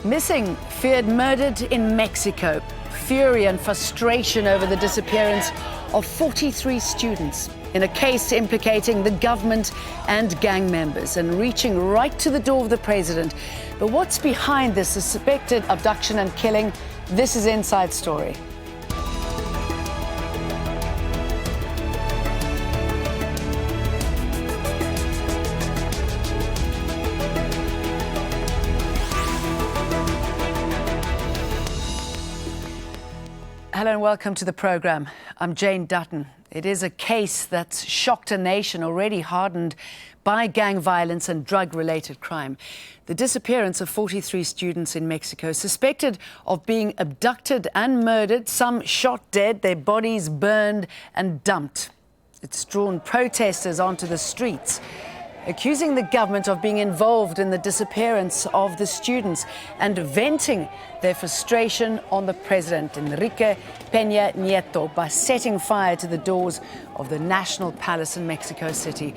Missing, feared murdered in Mexico. Fury and frustration over the disappearance of 43 students in a case implicating the government and gang members and reaching right to the door of the president. But what's behind this suspected abduction and killing? This is Inside Story. Hello and welcome to the programme. I'm Jane Dutton. It is a case that's shocked a nation already hardened by gang violence and drug-related crime. The disappearance of 43 students in Mexico suspected of being abducted and murdered, some shot dead, their bodies burned and dumped. It's drawn protesters onto the streets, accusing the government of being involved in the disappearance of the students and venting their frustration on the president, Enrique Peña Nieto, by setting fire to the doors of the National Palace in Mexico City.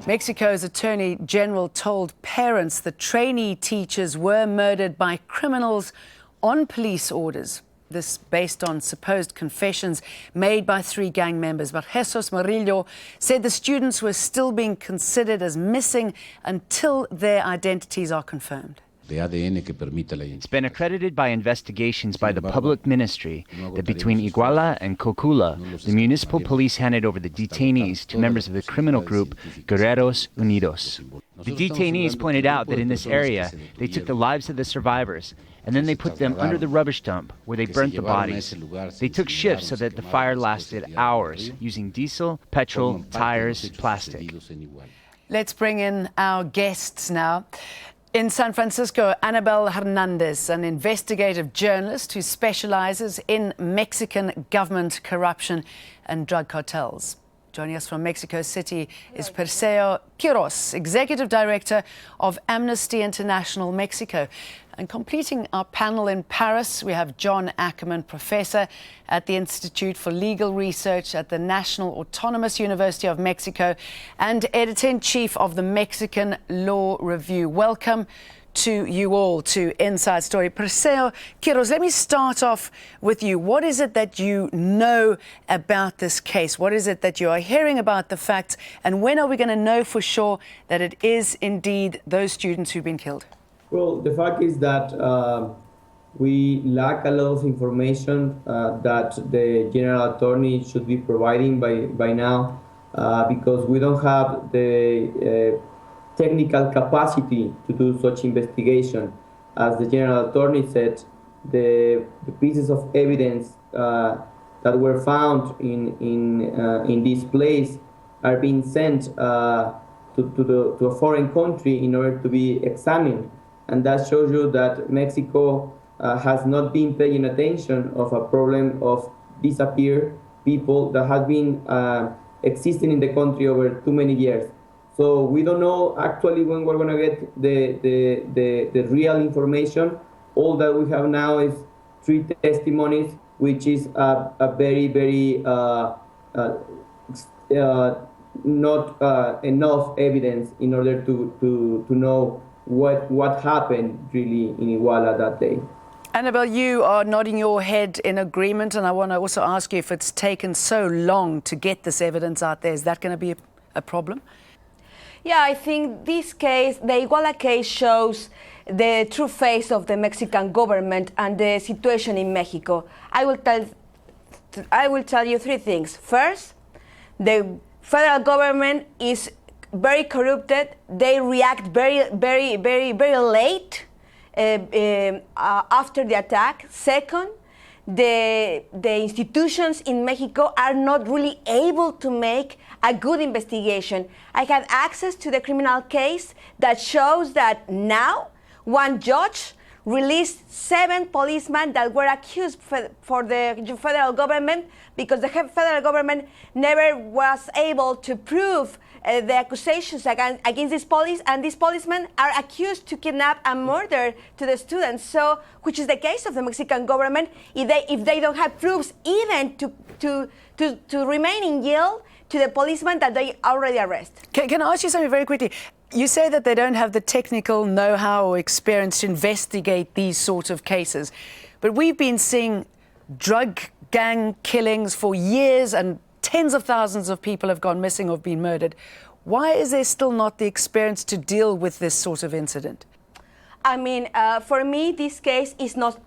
Mexico's Attorney General told parents that trainee teachers were murdered by criminals on police orders. This based on supposed confessions made by 3 gang members. But Jesus Murillo said the students were still being considered as missing until their identities are confirmed. It's been accredited by investigations by the public ministry that between Iguala and Cocula, the municipal police handed over the detainees to members of the criminal group Guerreros Unidos. The detainees pointed out that in this area, they took the lives of the survivors, and then they put them under the rubbish dump where they burnt the bodies. They took shifts so that the fire lasted hours, using diesel, petrol, tires, plastic. Let's bring in our guests now. In San Francisco, Anabel Hernandez, an investigative journalist who specializes in Mexican government corruption and drug cartels. Joining us from Mexico City is Perseo Quiros, Executive Director of Amnesty International Mexico. And completing our panel in Paris, we have John Ackerman, Professor at the Institute for Legal Research at the National Autonomous University of Mexico and Editor-in-Chief of the Mexican Law Review. Welcome to you all to Inside Story. Perseo Quiros, let me start off with you. What is it that you know about this case? What is it that you are hearing about the facts? And when are we going to know for sure that it is indeed those students who've been killed? Well, the fact is that we lack a lot of information that the General Attorney should be providing by now because we don't have the technical capacity to do such investigation. As the General Attorney said, the pieces of evidence that were found in this place are being sent to a foreign country in order to be examined. And that shows you that Mexico has not been paying attention of a problem of disappeared people that has been existing in the country over too many years. So we don't know actually when we're going to get the real information. All that we have now is 3 testimonies, which is a very, very not enough evidence in order to know what happened really in Iguala that day. Annabelle, you are nodding your head in agreement, and I want to also ask you if it's taken so long to get this evidence out there. Is that going to be a problem? Yeah, I think this case, the Iguala case, shows the true face of the Mexican government and the situation in Mexico. I will tell you 3 things. First, the federal government is very corrupted. They react very late after the attack. Second, the institutions in Mexico are not really able to make a good investigation. I had access to the criminal case that shows that now one judge released 7 policemen that were accused for the federal government because the federal government never was able to prove the accusations against these police, and these policemen are accused to kidnap and murder to the students. So, which is the case of the Mexican government, if they don't have proofs even to remain in jail to the policemen that they already arrest. Can I ask you something very quickly? You say that they don't have the technical know-how or experience to investigate these sort of cases, but we've been seeing drug gang killings for years and tens of thousands of people have gone missing or been murdered. Why is there still not the experience to deal with this sort of incident? I mean, for me, this case is not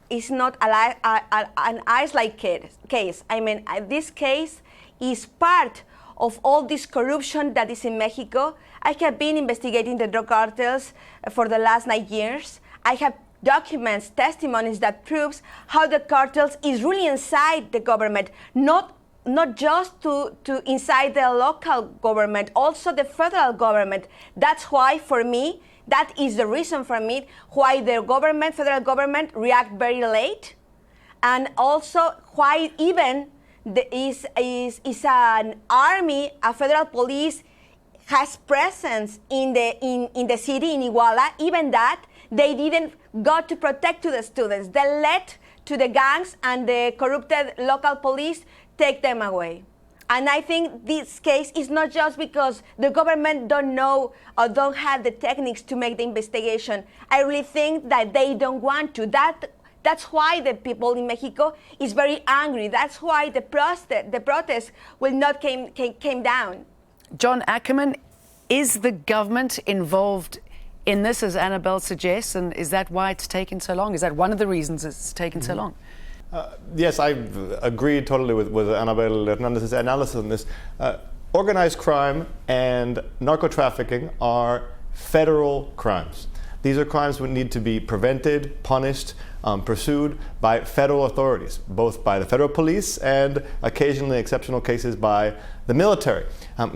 an isolated case. I mean, this case is part of all this corruption that is in Mexico. I have been investigating the drug cartels for the last 9 years. I have documents, testimonies that proves how the cartels is really inside the government, not just to inside the local government, also the federal government. That's why, for me, that is the reason for me why the government, federal government, react very late, and also why even is an army, a federal police has presence in the city, in Iguala. Even that, they didn't go to protect to the students. They let to the gangs and the corrupted local police take them away. And I think this case is not just because the government don't know or don't have the techniques to make the investigation. I really think that they don't want to. That's why the people in Mexico is very angry. That's why the protest will not came down. John Ackerman, is the government involved in this, as Annabelle suggests, and is that why it's taken so long? Is that one of the reasons it's taken so long? Yes, I agree totally with Annabelle Hernandez's analysis on this. Organized crime and narco-trafficking are federal crimes. These are crimes that need to be prevented, punished, pursued by federal authorities, both by the federal police and occasionally exceptional cases by the military.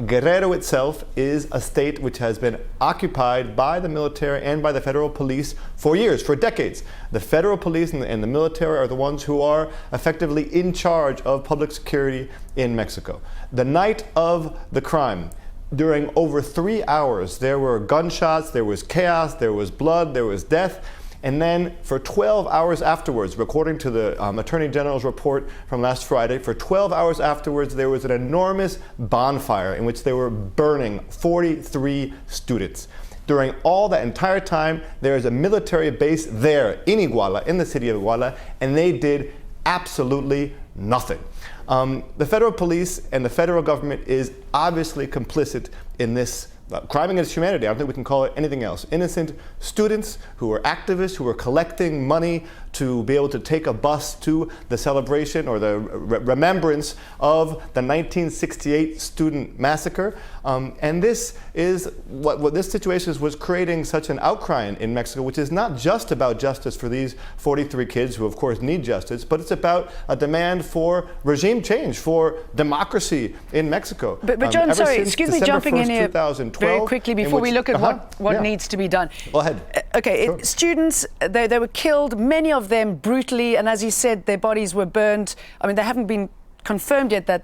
Guerrero itself is a state which has been occupied by the military and by the federal police for years, for decades. The federal police and the military are the ones who are effectively in charge of public security in Mexico. The night of the crime, during over 3 hours, there were gunshots, there was chaos, there was blood, there was death. And then for 12 hours afterwards, according to the Attorney General's report from last Friday, for 12 hours afterwards, there was an enormous bonfire in which they were burning 43 students. During all that entire time, there is a military base there in Iguala, in the city of Iguala, and they did absolutely nothing. The federal police and the federal government is obviously complicit in this crime against humanity. I don't think we can call it anything else. Innocent students who were activists, who were collecting money to be able to take a bus to the celebration or the remembrance of the 1968 student massacre. And this is what this situation was creating such an outcry in Mexico, which is not just about justice for these 43 kids who of course need justice, but it's about a demand for regime change, for democracy in Mexico. But John, sorry, excuse me, jumping in here 2012, very quickly before we look at what needs to be done. Go ahead. Okay, Sure. Students, they were killed, many of them brutally, and as you said, their bodies were burned. I mean, they haven't been confirmed yet that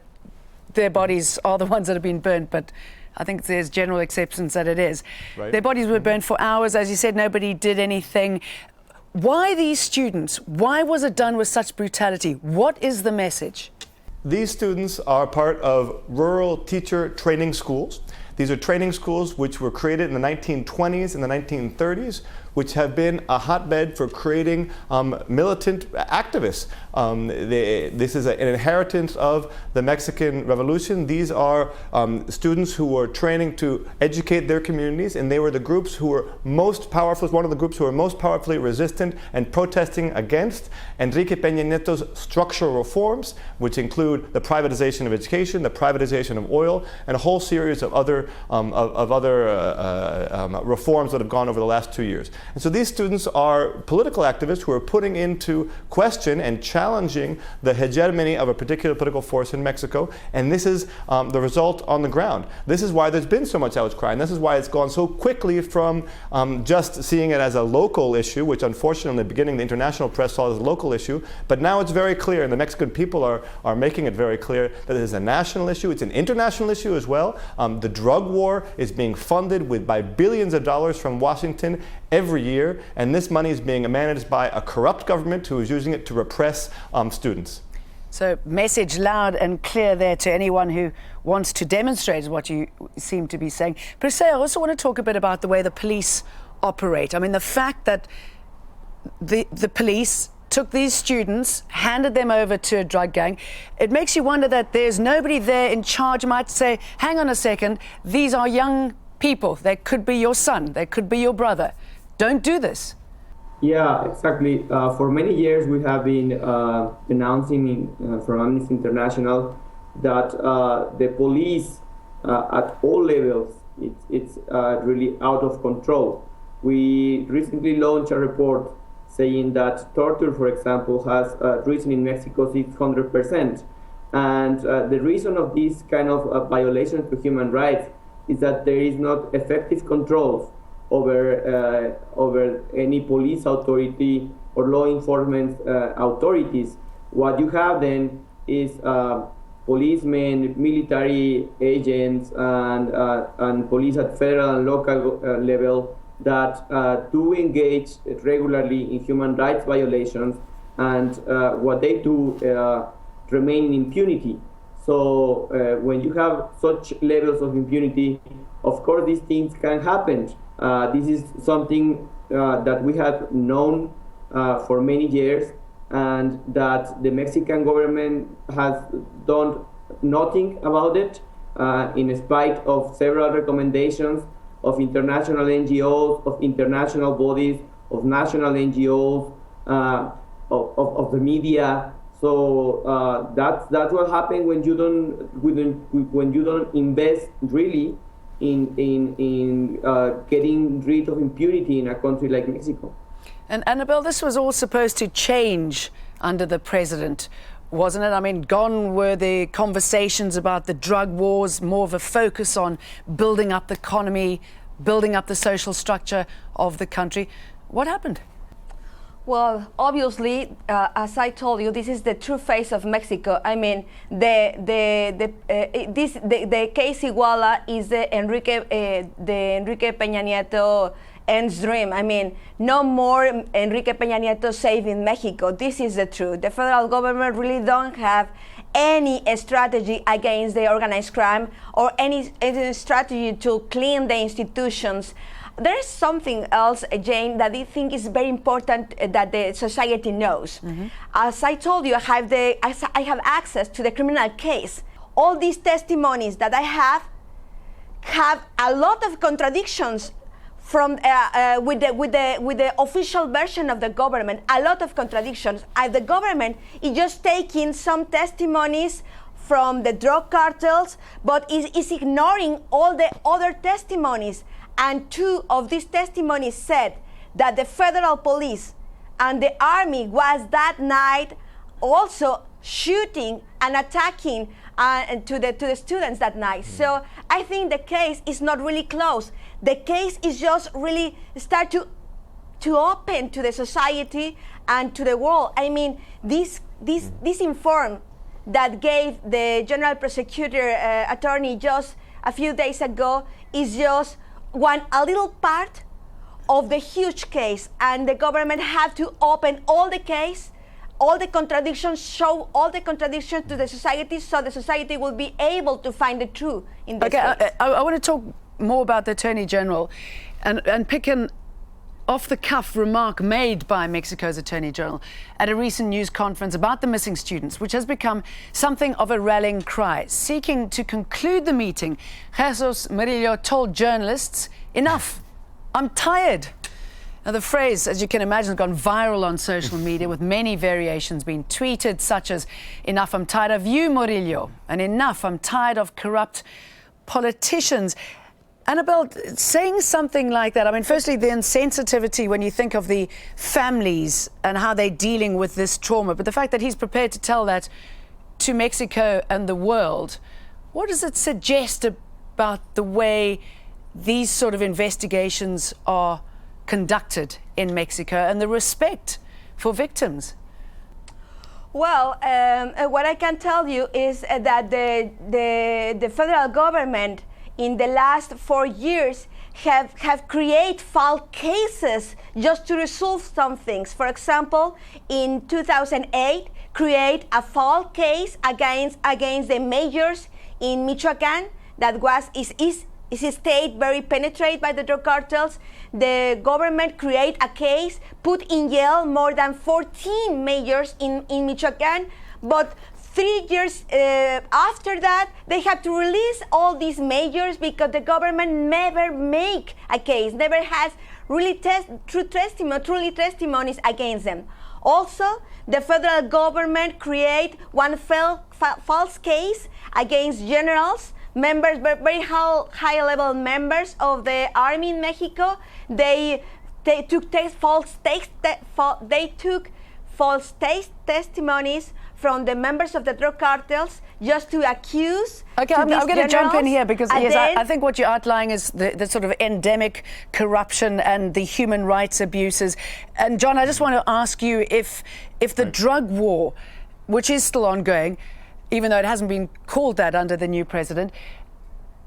their bodies are the ones that have been burned, but I think there's general acceptance that it is. Right. Their bodies were burned for hours. As you said, nobody did anything. Why these students? Why was it done with such brutality? What is the message? These students are part of rural teacher training schools. These are training schools which were created in the 1920s and the 1930s, which have been a hotbed for creating militant activists. This is an inheritance of the Mexican Revolution. These are students who were training to educate their communities, and they were the groups who were most powerful, one of the groups who were most powerfully resistant and protesting against Enrique Peña Nieto's structural reforms, which include the privatization of education, the privatization of oil, and a whole series of other reforms that have gone over the last 2 years. And so these students are political activists who are putting into question and challenging the hegemony of a particular political force in Mexico, and this is the result on the ground. This is why there's been so much outcry, and this is why it's gone so quickly from just seeing it as a local issue, which unfortunately in the beginning the international press saw as a local issue, but now it's very clear, and the Mexican people are making it very clear that it is a national issue. It's an international issue as well. The drug war is being funded by billions of dollars from Washington every year, and this money is being managed by a corrupt government who is using it to repress students. So message loud and clear there to anyone who wants to demonstrate what you seem to be saying. Per se, I also want to talk a bit about the way the police operate. I mean, the fact that the police took these students, handed them over to a drug gang, it makes you wonder that there's nobody there in charge who might say, hang on a second, these are young people. They could be your son, they could be your brother. Don't do this. Yeah, exactly. For many years, we have been announcing from Amnesty International that the police at all levels, it's really out of control. We recently launched a report saying that torture, for example, has risen in Mexico 600%. And the reason of this kind of violations to human rights is that there is not effective controls over any police authority or law enforcement authorities. What you have then is policemen, military agents, and police at federal and local level that do engage regularly in human rights violations, and what they do remain in impunity. So when you have such levels of impunity, of course these things can happen. This is something that we have known for many years, and that the Mexican government has done nothing about it, in spite of several recommendations of international NGOs, of international bodies, of national NGOs, of the media. So that's what happens when you don't invest really in getting rid of impunity in a country like Mexico. And Annabelle, this was all supposed to change under the president, wasn't it? I mean, gone were the conversations about the drug wars, more of a focus on building up the economy, building up the social structure of the country. What happened? Well, obviously, as I told you, this is the true face of Mexico. I mean, the case Iguala is the Enrique Peña Nieto end's dream. I mean, no more Enrique Peña Nieto saving Mexico. This is the truth. The federal government really don't have any strategy against the organized crime or any strategy to clean the institutions. There is something else, Jane, that I think is very important that the society knows. Mm-hmm. As I told you, I have access to the criminal case. All these testimonies that I have a lot of contradictions from with the official version of the government. A lot of contradictions. The government is just taking some testimonies from the drug cartels, but is ignoring all the other testimonies. And two of these testimonies said that the federal police and the army was that night also shooting and attacking to the students that night. So I think the case is not really closed. The case is just really start to open to the society and to the world. I mean, this inform that gave the general prosecutor attorney just a few days ago is just a little part of the huge case, and the government have to open all the case, all the contradictions, show all the contradictions to the society, so the society will be able to find the truth in this case. I want to talk more about the Attorney General and pick an off-the-cuff remark made by Mexico's Attorney General at a recent news conference about the missing students, which has become something of a rallying cry. Seeking to conclude the meeting, Jesus Murillo told journalists, "Enough, I'm tired." Now, the phrase, as you can imagine, has gone viral on social media, with many variations being tweeted, such as, "Enough, I'm tired of you, Murillo," and "Enough, I'm tired of corrupt politicians." Annabelle, saying something like that, I mean, firstly, the insensitivity when you think of the families and how they're dealing with this trauma, but the fact that he's prepared to tell that to Mexico and the world, what does it suggest about the way these sort of investigations are conducted in Mexico and the respect for victims? Well, what I can tell you is that the federal government in the last 4 years have created false cases just to resolve some things. For example, in 2008, create a false case against the mayors in Michoacan that is a state very penetrated by the drug cartels. The government create a case, put in jail more than 14 mayors in Michoacan, but 3 years after that, they have to release all these mayors because the government never make a case, never has really truly testimonies against them. Also, the federal government create one false case against generals, members, very high-level members of the army in Mexico. They took false testimonies from the members of the drug cartels just to accuse. Okay, I'm going to jump in here because yes, I think what you're outlining is the sort of endemic corruption and the human rights abuses. And John, I just want to ask you if the drug war, which is still ongoing, even though it hasn't been called that under the new president,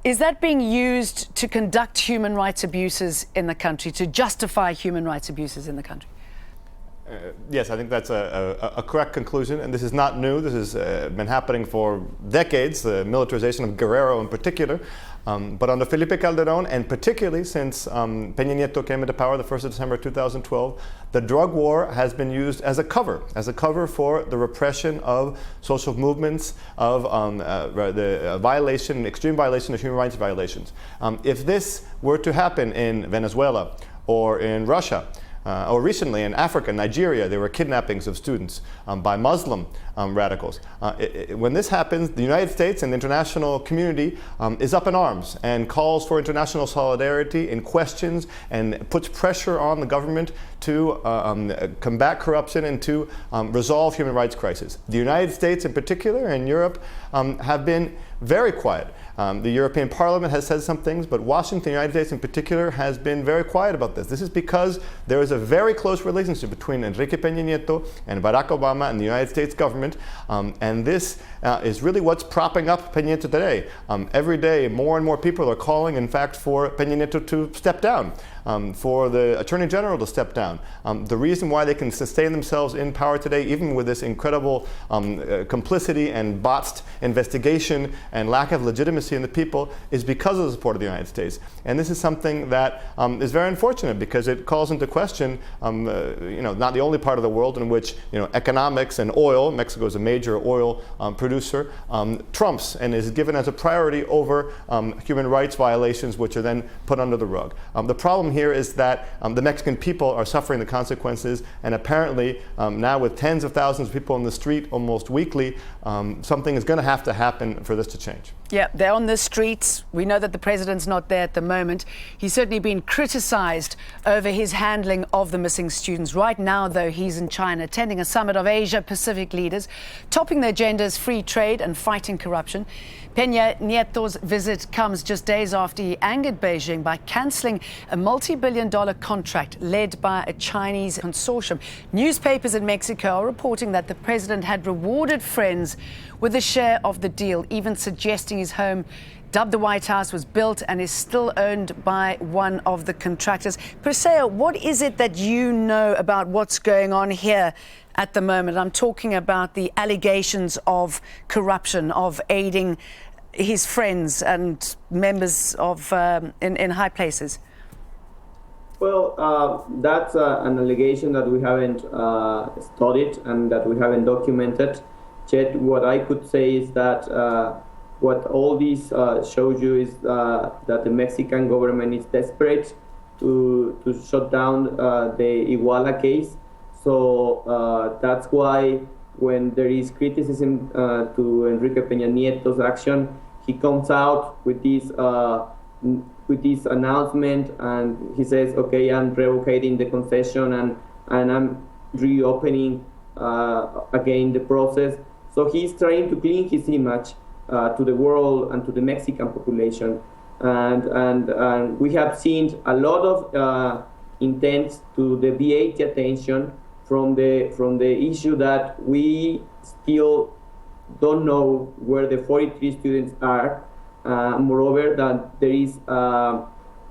is that being used to conduct human rights abuses in the country, to justify human rights abuses in the country? Yes, I think that's a correct conclusion, and this is not new. This has been happening for decades, the militarization of Guerrero in particular. But under Felipe Calderón, and particularly since Peña Nieto came into power the 1st of December 2012, the drug war has been used as a cover for the repression of social movements, of the violation, extreme violation of human rights violations. If this were to happen in Venezuela or in Russia, or recently in Africa, Nigeria, there were kidnappings of students by Muslim radicals. When this happens, the United States and the international community is up in arms and calls for international solidarity and questions and puts pressure on the government to combat corruption and to resolve human rights crises. The United States in particular and Europe have been very quiet. The European Parliament has said some things, but Washington, the United States in particular, has been very quiet about this. This is because there is a very close relationship between Enrique Peña Nieto and Barack Obama and the United States government, and this is really what's propping up Peña Nieto today. Every day, more and more people are calling, in fact, for Peña Nieto to step down, for the Attorney General to step down. The reason why they can sustain themselves in power today, even with this incredible complicity and botched investigation and lack of legitimacy in the people, is because of the support of the United States. And this is something that is very unfortunate because it calls into question, not the only part of the world in which economics and oil, Mexico is a major oil producer, trumps and is given as a priority over human rights violations, which are then put under the rug. The problem here is that the Mexican people are suffering the consequences, and apparently now with tens of thousands of people on the street almost weekly, something is going to have to happen for this to change. Yeah, they're on the streets. We know that the president's not there at the moment. He's certainly been criticized over his handling of the missing students. Right now, though, he's in China attending a summit of Asia-Pacific leaders. Topping the agenda is free trade and fighting corruption. Peña Nieto's visit comes just days after he angered Beijing by cancelling a multi-billion-dollar contract led by a Chinese consortium. Newspapers in Mexico are reporting that the president had rewarded friends with a share of the deal, even suggesting his home, dubbed the White House, was built and is still owned by one of the contractors. Perseo, what is it that you know about what's going on here at the moment? I'm talking about the allegations of corruption, of aiding his friends and members of in high places. Well, that's an allegation that we haven't studied and that we haven't documented. Yet what I could say is that what all this shows you is that the Mexican government is desperate to shut down the Iguala case. So that's why when there is criticism to Enrique Peña Nieto's action, he comes out with this announcement and he says, okay, I'm revocating the concession and I'm reopening again the process. So he's trying to clean his image to the world and to the Mexican population. And we have seen a lot of intent to deviate the attention from the issue that we still don't know where the 43 students are. Moreover, that there is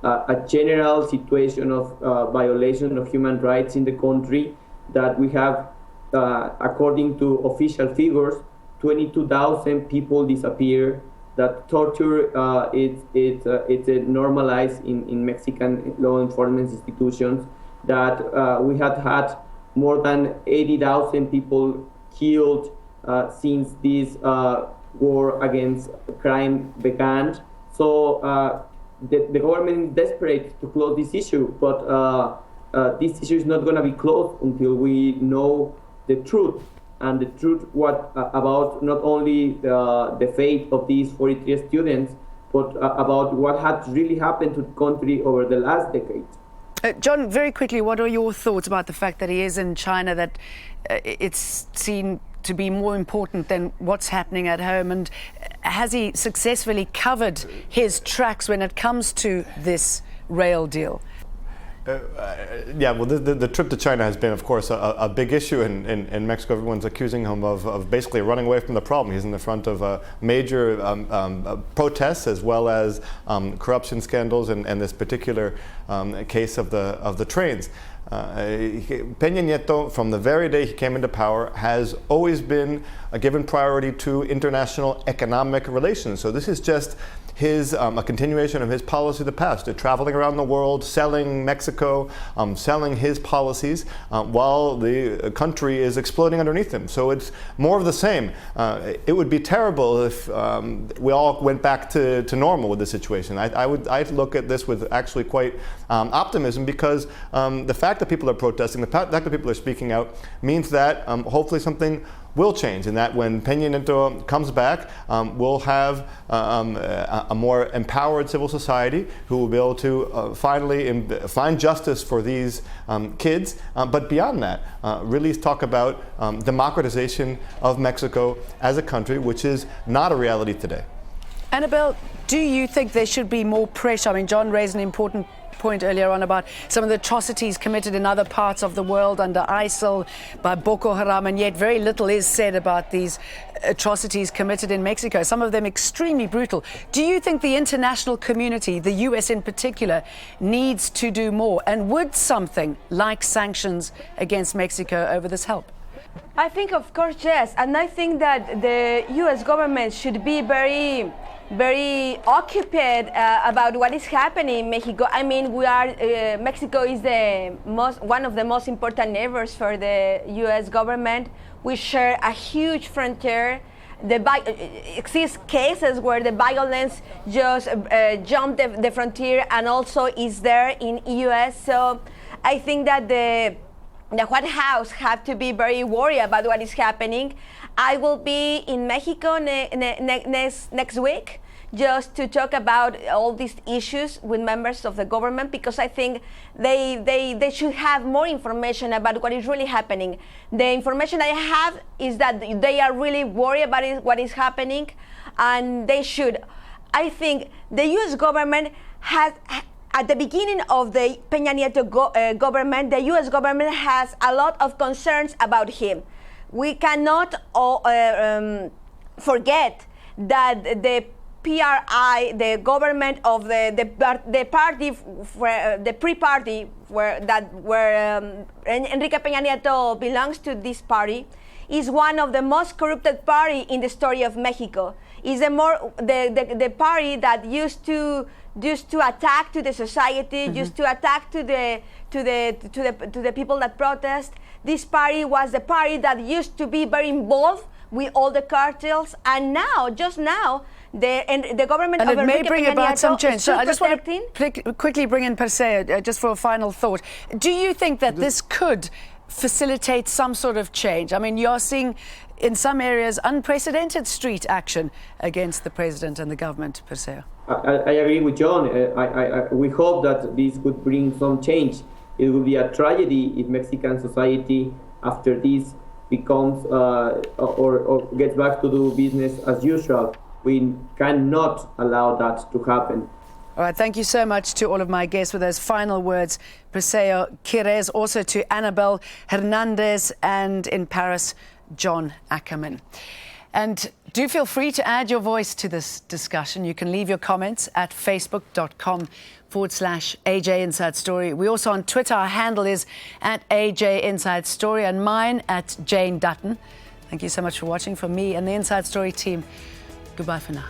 a general situation of violation of human rights in the country, that we have, according to official figures, 22,000 people disappear, that torture it's normalized in Mexican law enforcement institutions, that we had more than 80,000 people killed since this war against crime began. So the government is desperate to close this issue, but this issue is not going to be closed until we know the truth. And the truth about not only the fate of these 43 students, but about what had really happened to the country over the last decade. John, very quickly, what are your thoughts about the fact that he is in China, that it's seen to be more important than what's happening at home? And has he successfully covered his tracks when it comes to this rail deal? Yeah, well, the trip to China has been, of course, a big issue in Mexico. Everyone's accusing him of basically running away from the problem. He's in the front of major protests, as well as corruption scandals, and this particular case of the trains. Peña Nieto, from the very day he came into power, has always been given priority to international economic relations. So this is just a continuation of his policy of the past, traveling around the world, selling Mexico, selling his policies, while the country is exploding underneath him. So it's more of the same. It would be terrible if we all went back to normal with the situation. I'd look at this with actually quite optimism, because the fact that people are protesting, the fact that people are speaking out, means that hopefully something will change, and that when Peña Nieto comes back, we'll have a more empowered civil society who will be able to finally find justice for these kids. But beyond that, really talk about democratization of Mexico as a country, which is not a reality today. Annabelle, do you think there should be more pressure? I mean, John raised an important point earlier on about some of the atrocities committed in other parts of the world under ISIL by Boko Haram, and yet very little is said about these atrocities committed in Mexico, some of them extremely brutal. Do you think the international community, the US in particular, needs to do more? And would something like sanctions against Mexico over this help? I think, of course, yes. And I think that the US government should be very occupied about what is happening in Mexico. I mean, Mexico is one of the most important neighbors for the US government. We share a huge frontier. Exist cases where the violence just jumped the frontier and also is there in US. So I think that the White House have to be very worried about what is happening. I will be in Mexico next week just to talk about all these issues with members of the government, because I think they should have more information about what is really happening. The information I have is that they are really worried about what is happening, and they should. I think the U.S. government has, at the beginning of the Peña Nieto government, the U.S. government has a lot of concerns about him. We cannot forget that the PRI, the government of the party, the pre-party where Enrique Peña Nieto belongs to, this party, is one of the most corrupted party in the story of Mexico. Is the party that used to attack to the society, used to attack to the people that protest. This party was the party that used to be very involved with all the cartels, and now, just now, the government and of it may Enrique bring Peña about Nieto some change. So I just want protecting. to quickly bring in Perseo, just for a final thought. Do you think that this could facilitate some sort of change? I mean, you're seeing in some areas unprecedented street action against the president and the government, Perseo. I agree with John. We hope that this could bring some change. It would be a tragedy if Mexican society, after this, becomes or gets back to do business as usual. We cannot allow that to happen. All right, thank you so much to all of my guests with those final words. Perseo Quirez, also to Annabelle Hernandez, and in Paris, John Ackerman. And do feel free to add your voice to this discussion. You can leave your comments at facebook.com/AJ Inside Story. We also on Twitter, our handle is @AJ Inside Story and mine @Jane Dutton. Thank you so much for watching. From me and the Inside Story team, goodbye for now.